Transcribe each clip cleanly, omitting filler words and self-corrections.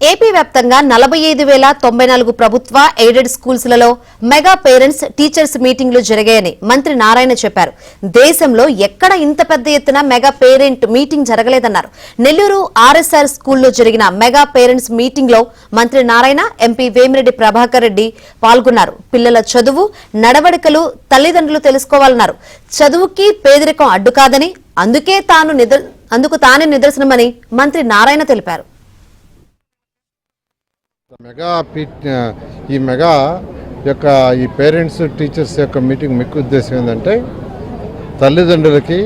AP వ్యాప్తంగా 45,094 ప్రభుత్వ aided స్కూల్స్లలో mega parents teachers మీటింగ్లు జరిగాయని మంత్రి నారాయణ చెప్పారు. దేశంలో ఎక్కడ ఇంత పెద్ద ఎత్తున మెగా పేరెంట్ మీటింగ్ జరగలేదన్నారు. నెల్లూరు ఆర్ఎస్ఆర్ స్కూల్లో జరిగిన మెగా పేరెంట్స్ మీటింగ్ లో మంత్రి నారాయణ, ఎంపీ వేమిరెడ్డి ప్రభాకర్ రెడ్డి పాల్గొన్నారు. పిల్లల చదువు, నడవడికలు తల్లిదండ్రులు తెలుసుకోవాలన్నారు. చదువుకి పేదరికం అడ్డు కాదని, అందుకు తానే నిదర్శనమని మంత్రి నారాయణ తెలిపారు. ఈ మెగా యొక్క ఈ పేరెంట్స్ టీచర్స్ యొక్క మీటింగ్ ముఖ్య ఉద్దేశం ఏంటంటే తల్లిదండ్రులకి,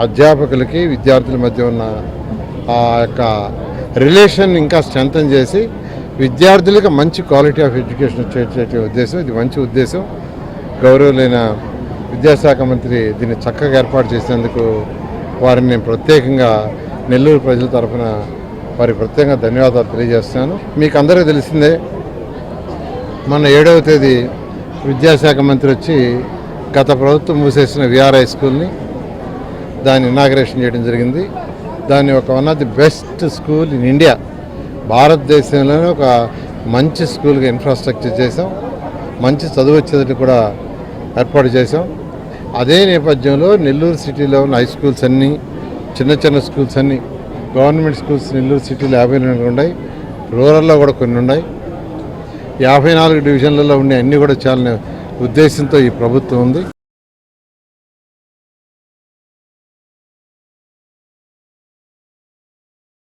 అధ్యాపకులకి, విద్యార్థుల మధ్య ఉన్న ఆ యొక్క రిలేషన్ ఇంకా స్ట్రెంథన్ చేసి విద్యార్థులకు మంచి క్వాలిటీ ఆఫ్ ఎడ్యుకేషన్ వచ్చే ఉద్దేశం. ఇది మంచి ఉద్దేశం. గౌరవులైన విద్యాశాఖ మంత్రి దీన్ని చక్కగా ఏర్పాటు చేసేందుకు వారిని నేను ప్రత్యేకంగా నెల్లూరు ప్రజల తరఫున వారికి ప్రత్యేకంగా ధన్యవాదాలు తెలియజేస్తున్నాను. మీకు అందరికీ తెలిసిందే, మొన్న 7వ తేదీ విద్యాశాఖ మంత్రి వచ్చి గత ప్రభుత్వం మూసేసిన విఆర్ఐ స్కూల్ని దాన్ని ఇనాగరేషన్ చేయడం జరిగింది. దాన్ని ఒక one of the best school in India, భారతదేశంలోనే ఒక మంచి స్కూల్గా ఇన్ఫ్రాస్ట్రక్చర్ చేసాం. మంచి చదువు వచ్చేది కూడా ఏర్పాటు చేసాం. అదే నేపథ్యంలో నెల్లూరు సిటీలో ఉన్న హై స్కూల్స్ అన్నీ, చిన్న చిన్న స్కూల్స్ అన్నీ, గవర్నమెంట్ స్కూల్స్ నెల్లూరు సిటీలో 54 ఉన్నాయి, రూరల్లో కూడా కొన్ని ఉన్నాయి. 54 డివిజన్లలో ఉండే అన్నీ కూడా చాలా ఉద్దేశంతో ఈ ప్రభుత్వం ఉంది.